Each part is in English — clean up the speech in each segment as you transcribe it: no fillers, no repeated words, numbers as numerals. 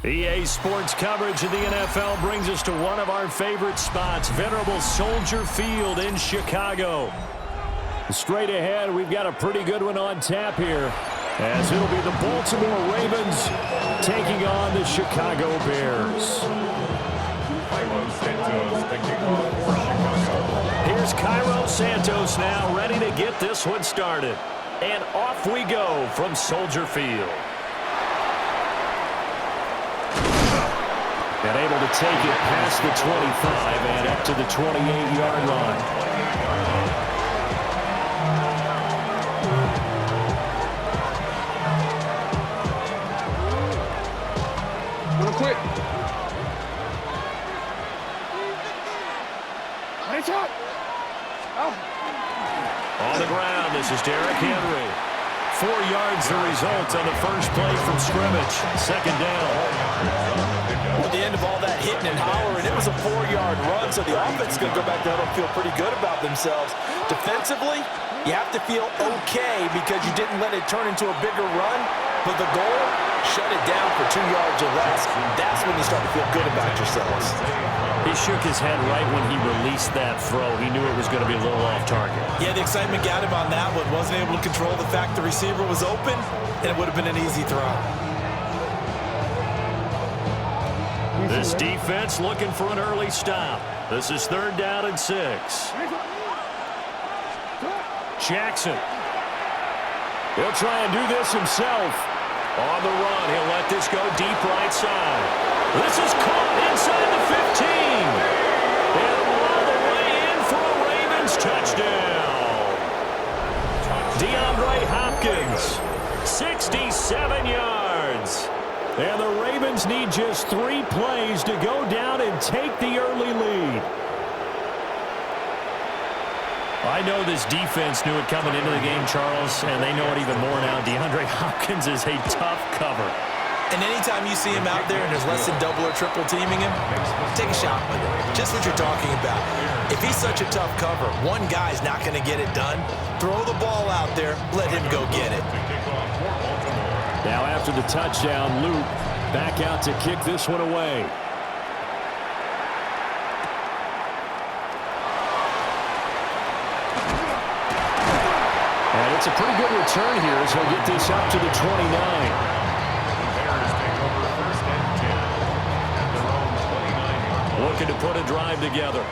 EA Sports coverage of the NFL brings us to one of our favorite spots, venerable Soldier Field in Chicago. Straight ahead, we've got a pretty good one on tap here, as it'll be the Baltimore Ravens taking on the Chicago Bears. Here's Cairo Santos now, ready to get this one started. And off we go from Soldier Field. And able to take it past the 25 and up to the 28-yard line. Real quick. On the ground, this is Derrick Henry. 4 yards the result on the first play from scrimmage. Second down. At the end of all that hitting and hollering, it was a 4-yard run, so the offense is going to go back there and feel pretty good about themselves. Defensively, you have to feel okay because you didn't let it turn into a bigger run, but the goal, shut it down for 2 yards or less. That's when you start to feel good about yourselves. He shook his head right when he released that throw. He knew it was going to be a little off target. Yeah, the excitement got him on that one. Wasn't able to control the fact the receiver was open, and it would have been an easy throw. This defense looking for an early stop. This is 3rd down and 6. Jackson. He'll try and do this himself. On the run, he'll let this go deep right side. This is caught inside the 15. And all the way in for a Ravens touchdown. DeAndre Hopkins, 67 yards. And the Ravens need just 3 plays to go down and take the early lead. I know this defense knew it coming into the game, Charles, and they know it even more now. DeAndre Hopkins is a tough cover. And anytime you see him out there and there's less than double or triple teaming him, take a shot with him. Just what you're talking about. If he's such a tough cover, one guy's not going to get it done. Throw the ball out there, let him go get it. Now after the touchdown, Luke back out to kick this one away. And it's a pretty good return here as he'll get this up to the 29. Looking to put a drive together.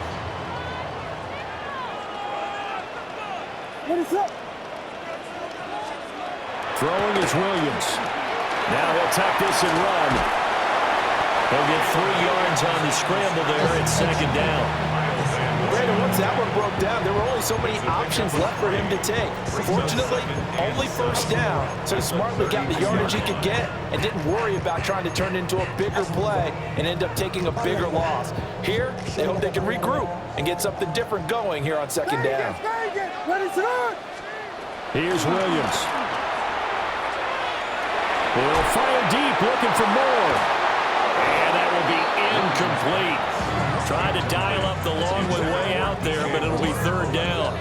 What is up? Throwing is Williams. Now he'll tuck this and run. He'll get 3 yards on the scramble there. It's 2nd down. Brandon, once that one broke down, there were only so many options left for him to take. Fortunately, only 1st down, so he smartly got the yardage he could get and didn't worry about trying to turn it into a bigger play and end up taking a bigger loss. Here, they hope they can regroup and get something different going here on 2nd down. Here's Williams. He'll fire deep, looking for more. And that will be incomplete. Trying to dial up the long one way out there, but it'll be 3rd down.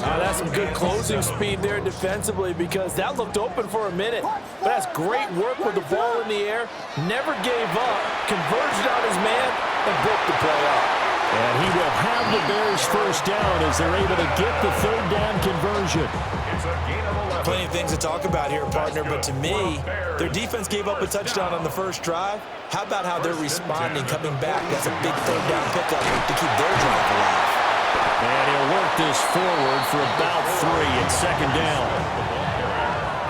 That's some good closing speed there defensively because that looked open for a minute. But that's great work with the ball in the air. Never gave up, converged on his man, and broke the play up. And he will have the Bears 1st down as they're able to get the 3rd down conversion. Plenty of things to talk about here, partner, but to me, their defense gave up a touchdown on the first drive. How about how they're responding, coming back? That's a big 3rd down pickup to keep their drive alive. And he'll work this forward for about 3 at 2nd down.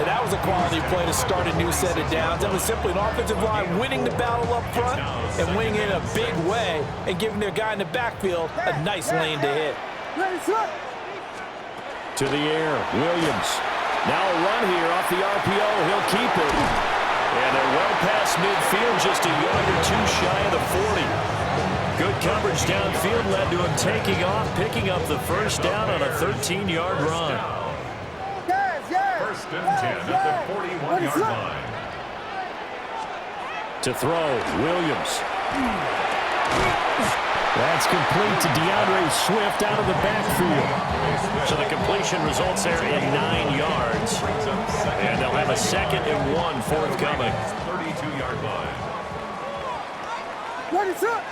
And that was a quality play to start a new set of downs. That was simply an offensive line winning the battle up front and winning in a big way and giving their guy in the backfield a nice lane to hit. To the air, Williams. Now a run here off the RPO. He'll keep it. And they're well past midfield, just a yard or 2 shy of the 40. Good coverage downfield led to him taking off, picking up the 1st down on a 13-yard run. 1st and 10 at the 41-yard line. To throw, Williams. That's complete to DeAndre Swift out of the backfield. So the completion results there in 9 yards. And they'll have a 2nd and 1 forthcoming. 32-yard line. Ready, set.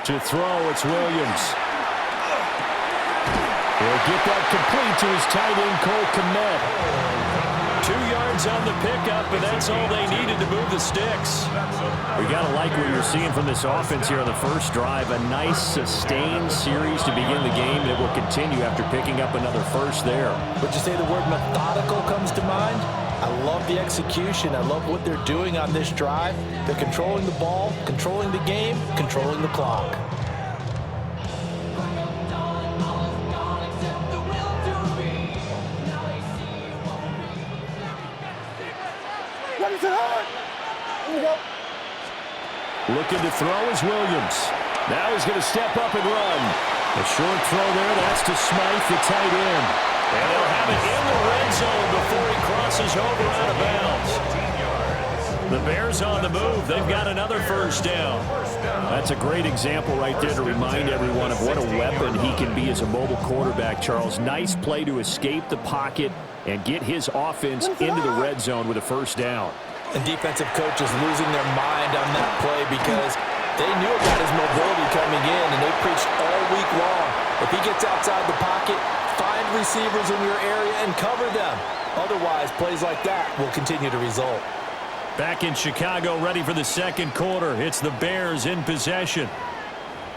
To throw, it's Williams. He'll get that complete to his tight end, Cole Kmet. 2 yards on the pickup, and that's all they needed to move the sticks. We got to like what you're seeing from this offense here on the first drive. A nice, sustained series to begin the game that will continue after picking up another first there. Would you say the word methodical comes to mind? I love the execution. I love what they're doing on this drive. They're controlling the ball, controlling the game, controlling the clock. Looking to throw is Williams. Now he's going to step up and run. A short throw there. That's to Smythe, the tight end. And they'll have it in the red zone before he crosses over out of bounds. The Bears on the move. They've got another first down. That's a great example right there to remind everyone of what a weapon he can be as a mobile quarterback, Charles. Nice play to escape the pocket and get his offense into the red zone with a first down. And defensive coaches losing their mind on that play because they knew about his mobility coming in, and they preached all week long. If he gets outside the pocket, find receivers in your area and cover them. Otherwise, plays like that will continue to result. Back in Chicago, ready for the second quarter. It's the Bears in possession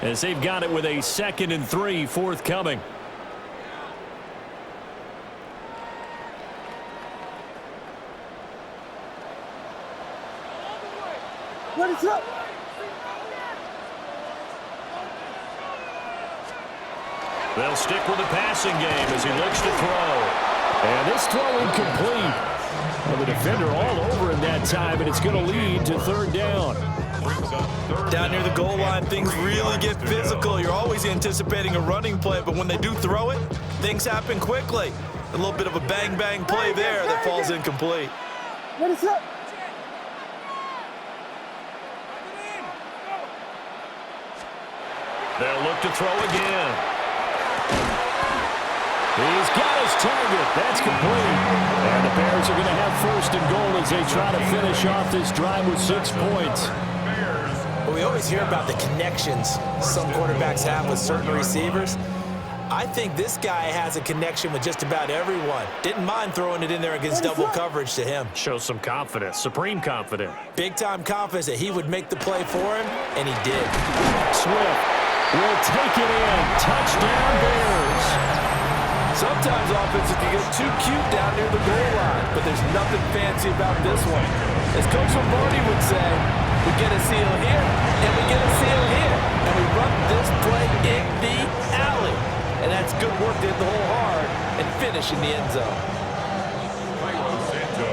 as they've got it with a 2nd and 3 forthcoming. Ready, set. They'll stick with the passing game as he looks to throw. And this throw incomplete. Well, the defender all over him that time, and it's going to lead to 3rd down. Down near the goal line, things really get physical. You're always anticipating a running play, but when they do throw it, things happen quickly. A little bit of a bang-bang play there that falls incomplete. Ready, set. They'll look to throw again. He's got his target. That's complete. And the Bears are going to have 1st and goal as they try to finish off this drive with 6 points. Well, we always hear about the connections some quarterbacks have with certain receivers. I think this guy has a connection with just about everyone. Didn't mind throwing it in there against double coverage to him. Shows some confidence, supreme confidence. Big-time confidence that he would make the play for him, and he did. Swift will take it in. Touchdown, Bears. Sometimes offenses can get too cute down near the goal line, but there's nothing fancy about this one. As Coach Lombardi would say, we get a seal here, and we get a seal here, and we run this play in the alley. And that's good work to hit the hole hard and finish in the end zone.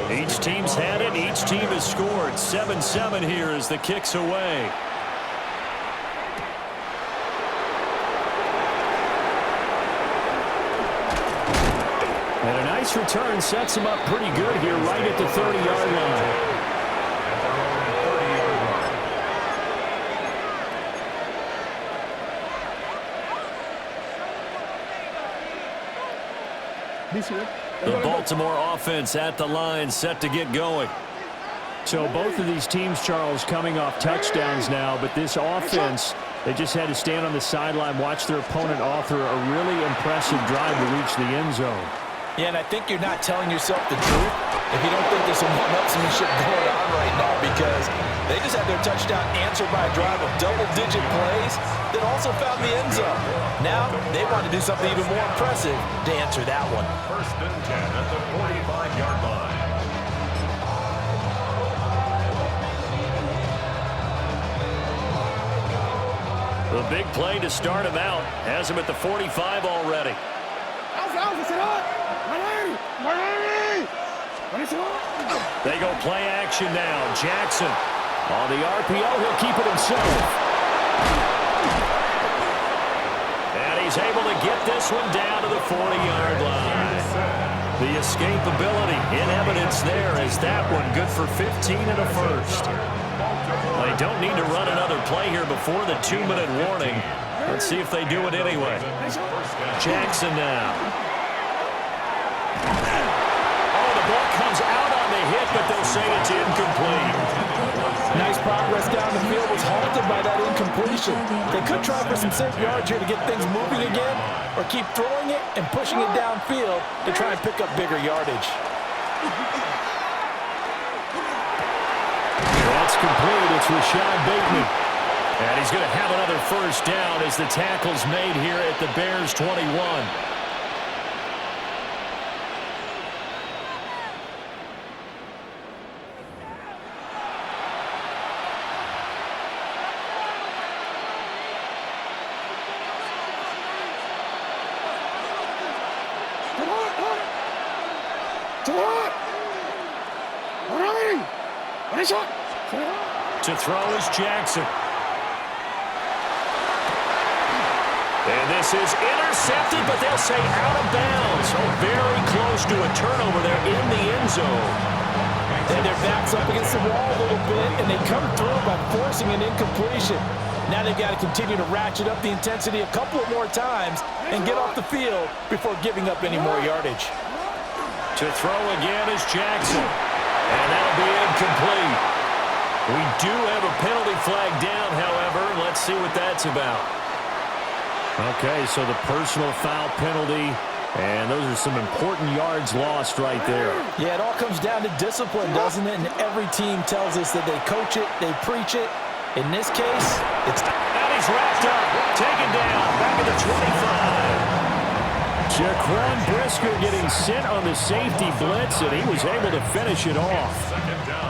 Each team's had it. Each team has scored. 7-7 here as the kick's away. And a nice return sets him up pretty good here right at the 30-yard line. The Baltimore offense at the line, set to get going. So both of these teams, Charles, coming off touchdowns now, but this offense, they just had to stand on the sideline, watch their opponent author a really impressive drive to reach the end zone. Yeah, and I think you're not telling yourself the truth if you don't think there's some one-upsmanship going on right now, because they just had their touchdown answered by a drive of double-digit plays that also found the end zone. Now they want to do something even more impressive to answer that one. 1st and 10 at the 45-yard line. The big play to start him out has him at the 45 already. They go play action now. Jackson on the RPO. He'll keep it himself. And he's able to get this one down to the 40-yard line. The escapability in evidence there as that one good for 15 and a first. They don't need to run another play here before the 2-minute warning. Let's see if they do it anyway. Jackson now. Oh, the ball comes out on the hit, but they'll say it's incomplete. Nice progress down the field was halted by that incompletion. They could try for some safe yards here to get things moving again, or keep throwing it and pushing it downfield to try and pick up bigger yardage. That's complete. It's Rashad Bateman. And he's going to have another first down as the tackle's made here at the Bears' 21. To throw is Jackson. And this is intercepted, but they'll say out of bounds. So very close to a turnover there in the end zone. And their back's up against the wall a little bit, and they come through by forcing an incompletion. Now they've got to continue to ratchet up the intensity a couple of more times and get off the field before giving up any more yardage. To throw again is Jackson. And that'll be incomplete. We do have a penalty flag down, however. Let's see what that's about. Okay, so the personal foul penalty, and those are some important yards lost right there. Yeah, it all comes down to discipline, doesn't it? And every team tells us that they coach it, they preach it. In this case, it's... And he's wrapped up, taken down, back at the 25. Jaquan Brisker getting sent on the safety blitz, and he was able to finish it off. Second down.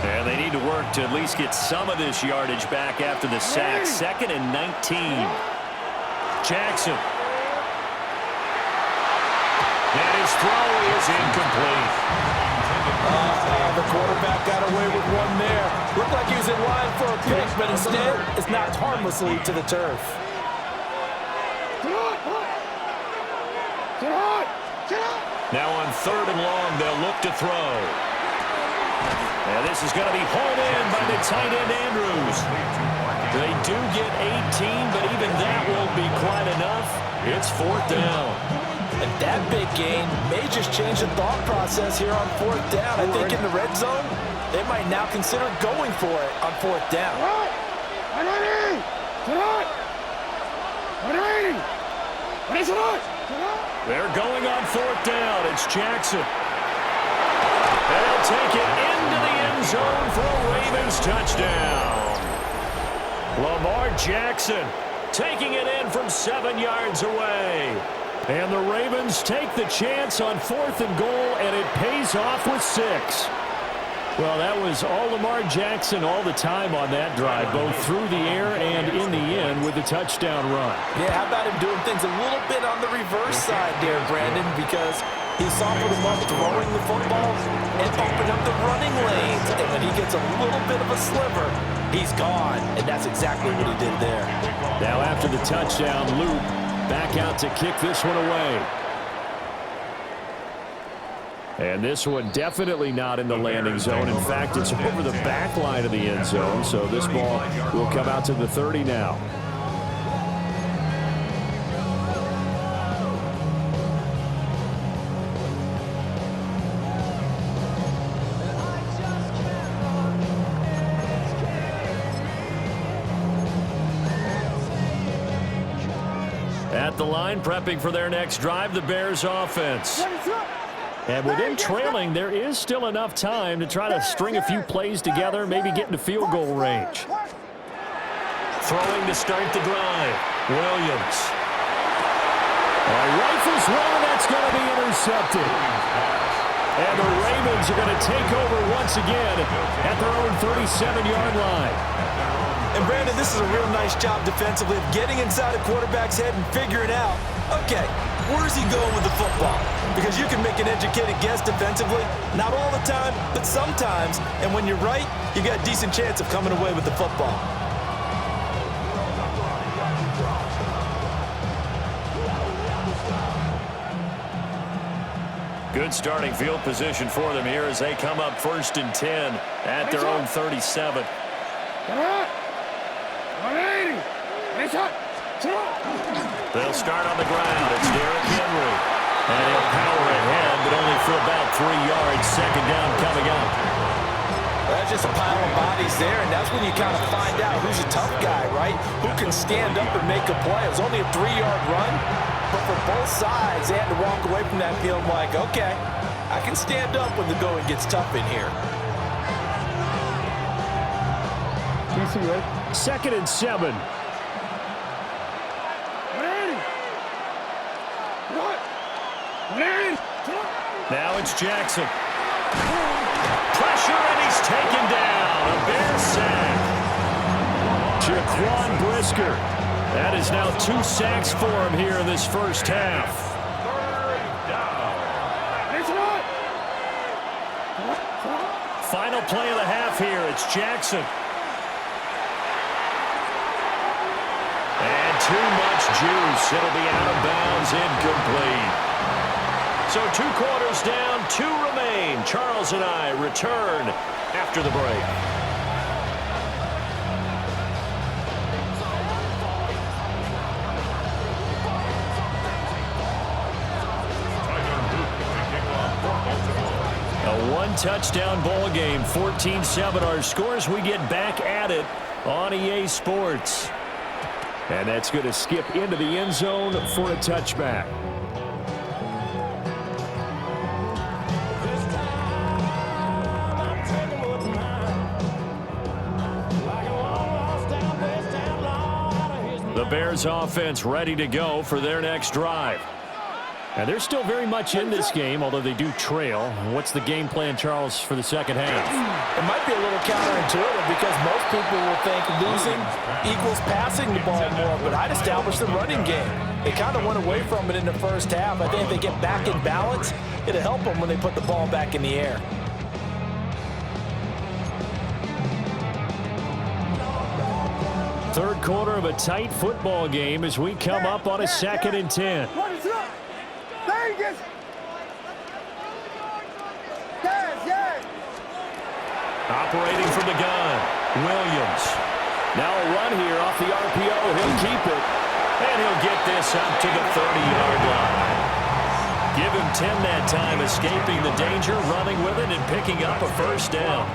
And they need to work to at least get some of this yardage back after the sack. 2nd and 19. Jackson. And his throw is incomplete. The quarterback got away with one there. Looked like he was in line for a pick, but instead, it's knocked harmlessly to the turf. Now on 3rd and long, they'll look to throw. And this is going to be hauled in by the tight end, Andrews. They do get 18, but even that won't be quite enough. It's 4th down. And that big gain may just change the thought process here on 4th down. I think in the red zone, they might now consider going for it on 4th down. They're going on 4th down. It's Jackson. They'll take it into the end zone for a Ravens touchdown. Lamar Jackson taking it in from 7 yards away. And the Ravens take the chance on 4th and goal, and it pays off with 6. Well, that was all Lamar Jackson all the time on that drive, both through the air and in the end with the touchdown run. Yeah, how about him doing things a little bit on the reverse side there, Brandon, because he softened him up throwing the football and opened up the running lanes. And when he gets a little bit of a sliver, he's gone. And that's exactly what he did there. Now after the touchdown, Luke back out to kick this one away. And this one definitely not in the landing zone. In fact, it's over the back line of the end zone. So this ball will come out to the 30 now. At the line, prepping for their next drive, the Bears offense. And with them trailing, there is still enough time to try to string a few plays together, maybe get into field goal range. Throwing to start the drive, Williams. Rifles one, that's going to be intercepted. And the Ravens are going to take over once again at their own 37-yard line. And Brandon, this is a real nice job defensively of getting inside a quarterback's head and figuring out, okay, where's he going with the football? Because you can make an educated guess defensively, not all the time, but sometimes. And when you're right, you got a decent chance of coming away with the football. Good starting field position for them here as they come up 1st and 10 at their own 37. They'll start on the ground. It's Derrick Henry. And he'll power ahead, but only for about 3 yards. 2nd down coming up. That's just a pile of bodies there, and that's when you kind of find out who's a tough guy, right? Who can stand up and make a play. It was only a 3-yard run, but for both sides, they had to walk away from that field like, okay, I can stand up when the going gets tough in here. 2nd and 7. Now it's Jackson. Pressure, and he's taken down. A Bear sack. Jaquan Brisker. That is now 2 sacks for him here in this first half. Final play of the half here. It's Jackson. And too much juice. It'll be out of bounds, incomplete. So 2 quarters down, 2 remain. Charles and I return after the break. A 1-touchdown ball game, 14-7 our scores. We get back at it on EA Sports. And that's going to skip into the end zone for a touchback. The Bears offense ready to go for their next drive. And they're still very much in this game, although they do trail. What's the game plan, Charles, for the second half? It might be a little counterintuitive because most people will think losing equals passing the ball more, but I'd establish the running game. They kind of went away from it in the first half. I think if they get back in balance, it'll help them when they put the ball back in the air. Third quarter of a tight football game as we come up on a 2nd and 10. Vegas! Operating from the gun, Williams. Now a run here off the RPO. He'll keep it. And he'll get this up to the 30-yard line. Give him 10 that time, escaping the danger, running with it, and picking up a first down.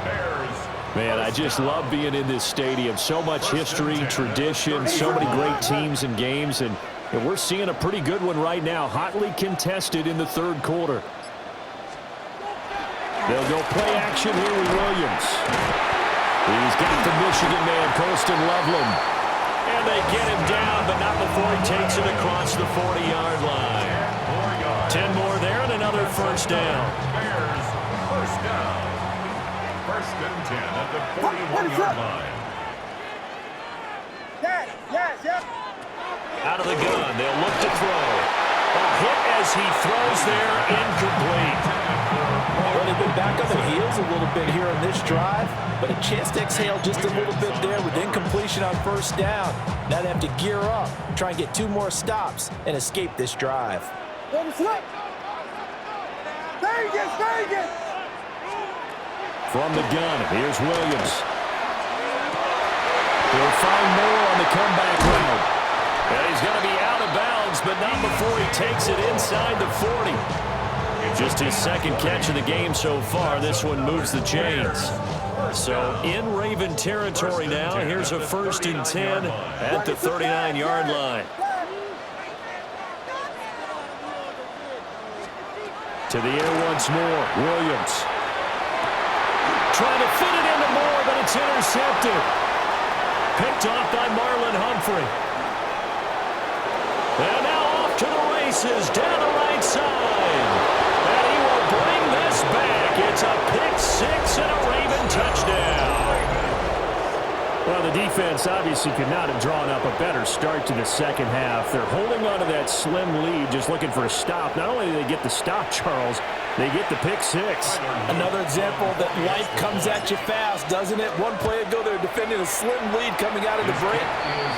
Man, I just love being in this stadium. So much history, tradition, so many great teams and games, and we're seeing a pretty good one right now, hotly contested in the third quarter. They'll go play action here with Williams. He's got the Michigan man, Colston Loveland. And they get him down, but not before he takes it across the 40-yard line. 10 more there and another first down. Bears, first down. 1st and 10 at the 41-yard line. Yes. Out of the gun, they'll look to throw. A hit as he throws there, incomplete. Well, they've been back on their heels a little bit here on this drive, but a chance to exhale just a little bit there with incompletion on first down. Now they have to gear up, try and get 2 more stops, and escape this drive. Vegas! From the gun, here's Williams. He'll find more on the comeback route. And he's going to be out of bounds, but not before he takes it inside the 40. Just his 2nd catch of the game so far. This one moves the chains. So in Raven territory now. Here's a 1st and 10 at the 39-yard line. To the air once more, Williams. Trying to fit it into Moore, but it's intercepted. Picked off by Marlon Humphrey. And now off to the races down the right side. And he will bring this back. It's a pick 6 and a Raven touchdown. Well, the defense obviously could not have drawn up a better start to the second half. They're holding on to that slim lead, just looking for a stop. Not only do they get the stop, Charles, they get the pick 6. Another example that life comes at you fast, doesn't it? One play ago, they were defending a slim lead coming out of the break.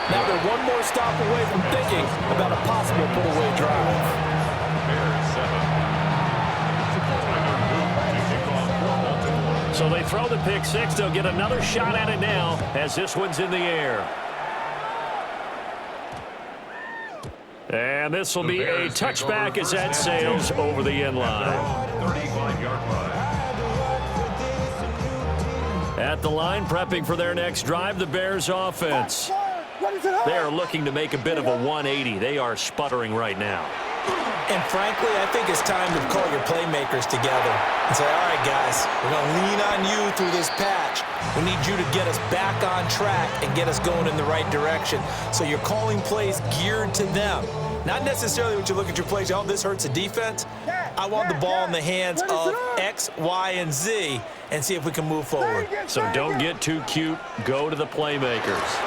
Now they're one more stop away from thinking about a possible put-away drive. So they throw the pick six. They'll get another shot at it now as this one's in the air. And this will be a touchback as that sails over the end line. 35-yard line. At the line, prepping for their next drive, the Bears offense. They are looking to make a bit of a 180. They are sputtering right now. And frankly, I think it's time to call your playmakers together and say, all right, guys, we're going to lean on you through this patch. We need you to get us back on track and get us going in the right direction. So you're calling plays geared to them. Not necessarily when you look at your plays, oh, this hurts the defense. I want the ball in the hands of X, Y, and Z and see if we can move forward. So don't get too cute. Go to the playmakers.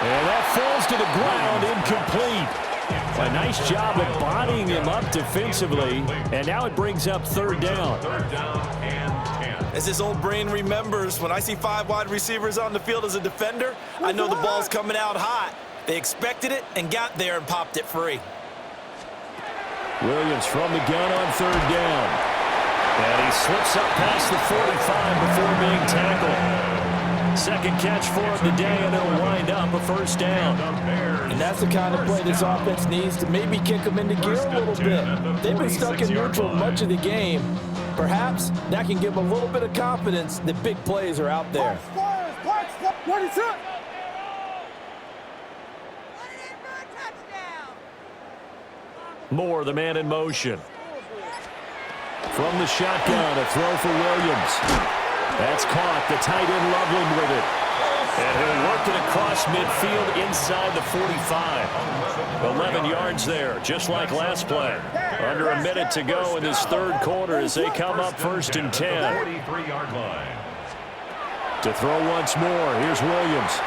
And that falls to the ground, incomplete. A nice job of bodying him up defensively, and now it brings up third down. Third down and 10. As this old brain remembers, when I see 5 wide receivers on the field as a defender, I know the ball's coming out hot. They expected it and got there and popped it free. Williams from the gun on third down. And he slips up past the 45 before being tackled. Second catch for him today, and it'll wind up a first down. And that's the kind of play this offense needs to maybe kick them into gear a little bit. They've been stuck in neutral much of the game. Perhaps that can give them a little bit of confidence that big plays are out there. Moore, the man in motion. From the shotgun, a throw for Williams. That's caught. The tight end Loveland with it. And he'll work it across midfield inside the 45. 11 yards there, just like last play. Under a minute to go in this third quarter as they come up first and 10. 43-yard line. To throw once more, here's Williams.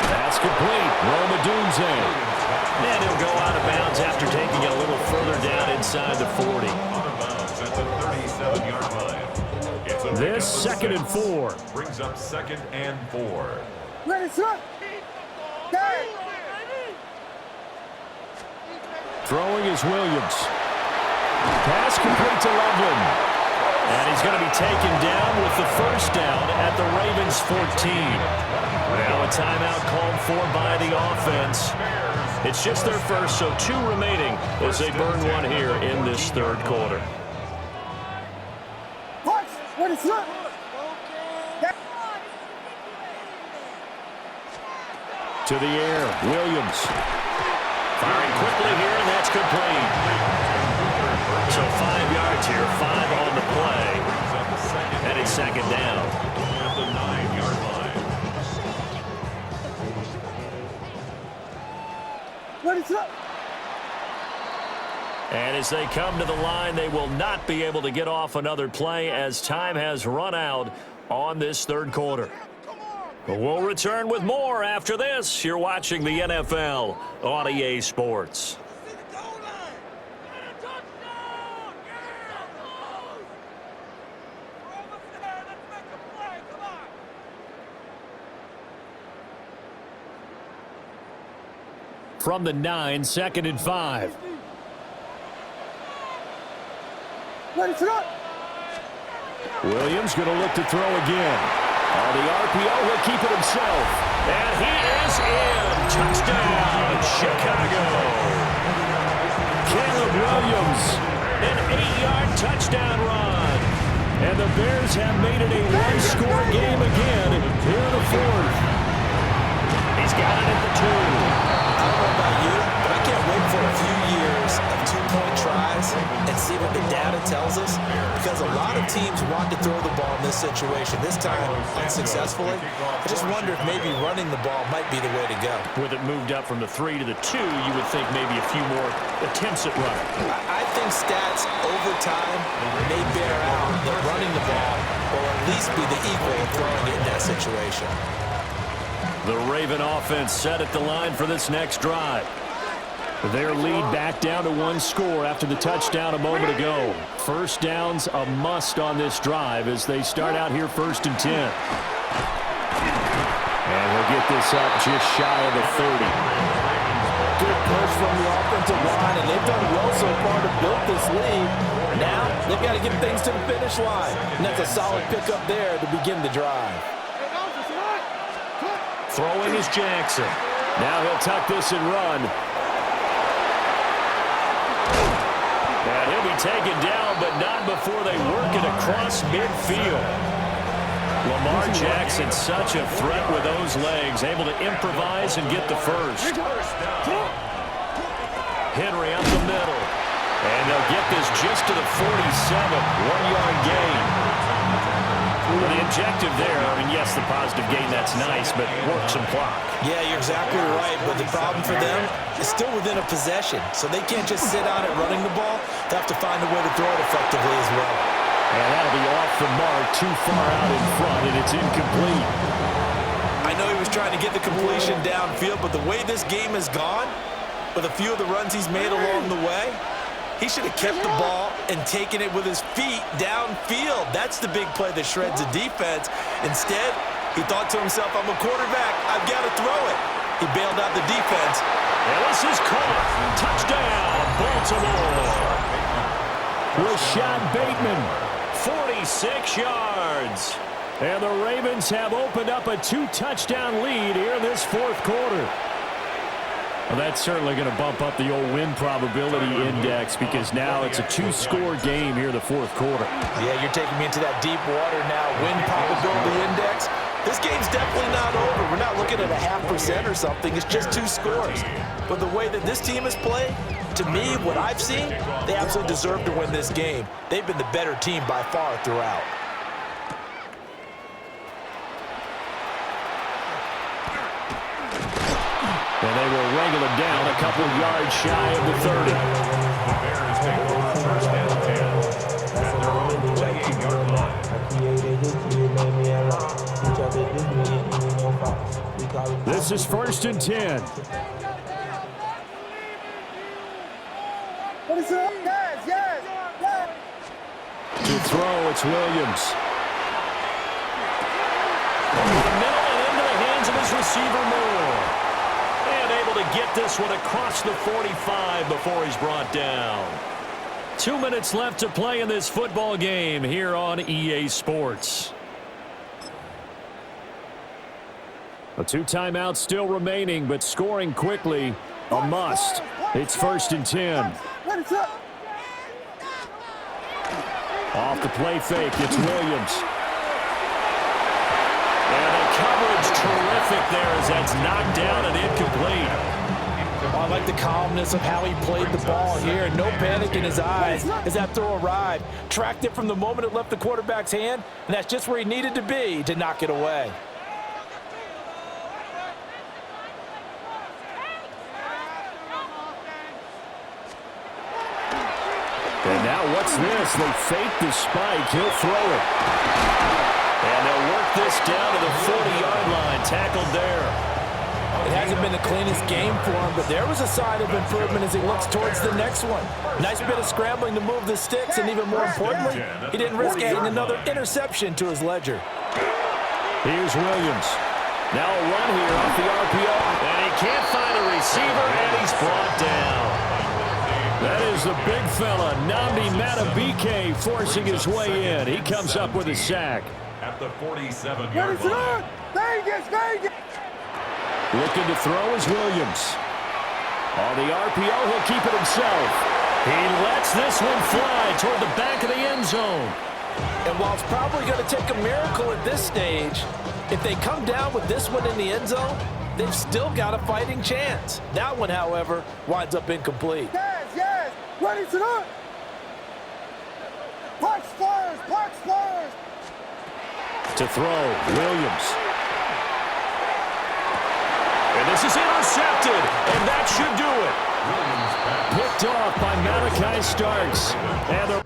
That's complete. Roma Dunze. And he'll go out of bounds after taking it a little further down inside the 40. Out of bounds at the 37-yard line. This second and 4. Brings up second and 4. Ready, set. Throwing is Williams. Pass complete to Loveland. And he's going to be taken down with the first down at the Ravens 14. Now a timeout called for by the offense. It's just their first, so 2 remaining as they burn one here in this third quarter. Ready, set. To the air, Williams. Firing quickly here, and that's complete. So 5 yards here, 5 on the play. And it's second down. At the 9-yard line. Ready, set. And as they come to the line, they will not be able to get off another play as time has run out on this third quarter. We'll return with more after this. You're watching the NFL on EA Sports. From the 9, second and 5. Ready, set. Williams going to look to throw again. On the RPO, he'll keep it himself. And he is in. Touchdown, Chicago. Caleb Williams, an 8-yard touchdown run. And the Bears have made it a one-score game again here in the fourth. He's got it at the 2. I don't know about you, but I can't wait for a few years of 2-point tries and see what the data tells us, because a lot of teams want to throw the ball in this situation, this time unsuccessfully. I just wonder if maybe running the ball might be the way to go. With it moved up from the 3 to the 2, you would think maybe a few more attempts at running. I think stats over time may bear out that running the ball will at least be the equal of throwing it in that situation. The Raven offense set at the line for this next drive. Their lead back down to 1 score after the touchdown a moment ago. First down's a must on this drive as they start out here first and 10. And he'll get this up just shy of the 30. good push from the offensive line, and they've done well so far to build this lead. Now, they've got to get things to the finish line, and that's a solid pickup there to begin the drive. Throwing is Jackson. Now he'll tuck this and run. And he'll be taken down, but not before they work it across midfield. Lamar Jackson, such a threat with those legs, able to improvise and get the first. Henry up the middle. And they'll get this just to the 47. 1-yard gain. Well, the objective there, I mean, yes, the positive gain, that's nice, but work some clock. Yeah, you're exactly right, but the problem for them is still within a possession, so they can't just sit on it running the ball. They have to find a way to throw it effectively as well. And that'll be off the mark, too far out in front, and it's incomplete. I know he was trying to get the completion downfield, but the way this game has gone, with a few of the runs he's made along the way, he should have kept the ball and taken it with his feet downfield. That's the big play that shreds the defense. Instead, he thought to himself, I'm a quarterback, I've got to throw it. He bailed out the defense. And this is caught. Touchdown, Baltimore. Rashad Bateman, 46 yards. And the Ravens have opened up a 2-touchdown lead here in this fourth quarter. Well, that's certainly going to bump up the old win probability index because now it's a 2-score game here in the fourth quarter. Yeah, you're taking me into that deep water now. Win probability index. This game's definitely not over. We're not looking at a 0.5% or something. It's just 2 scores. But the way that this team has played, to me, what I've seen, they absolutely deserve to win this game. They've been the better team by far throughout. And they will wrangle him down a couple yards shy of the 30. The Bears take over first and 10 at their own 28-yard line. This is first and 10. What is it? Yes, yes, yes. To throw, it's Williams. Over the middle and into the hands of his receiver, Moore. And able to get this one across the 45 before he's brought down. 2 minutes left to play in this football game here on EA Sports. A 2 timeouts still remaining, but scoring quickly, a must. It's first and 10. Off the play fake, it's Williams. And the coverage terrific there as that's knocked down and incomplete. Oh, I like the calmness of how he played the ball here. No panic in his eyes as that throw arrived. Tracked it from the moment it left the quarterback's hand, and that's just where he needed to be to knock it away. And now what's this? They fake the spike. He'll throw it. And they'll work this down to the 40-yard line. Tackled there. It hasn't been the cleanest game for him, but there was a sign of improvement as he looks towards the next one. Nice bit of scrambling to move the sticks, and even more importantly, he didn't risk adding another interception to his ledger. Here's Williams. Now a run here off the RPO. And he can't find a receiver, and he's brought down. That is the big fella, Nnamdi Madubuike, forcing his way in. He comes up with a sack. At the 47-yard line. Vegas, Vegas. Looking to throw is Williams. On the RPO, he'll keep it himself. He lets this one fly toward the back of the end zone. And while it's probably going to take a miracle at this stage, if they come down with this one in the end zone, they've still got a fighting chance. That one, however, winds up incomplete. Yes, yes. Ready to run. Park Spurs, Park Spurs. To throw, Williams. And this is intercepted, and that should do it. Picked off by Malachi Starks. And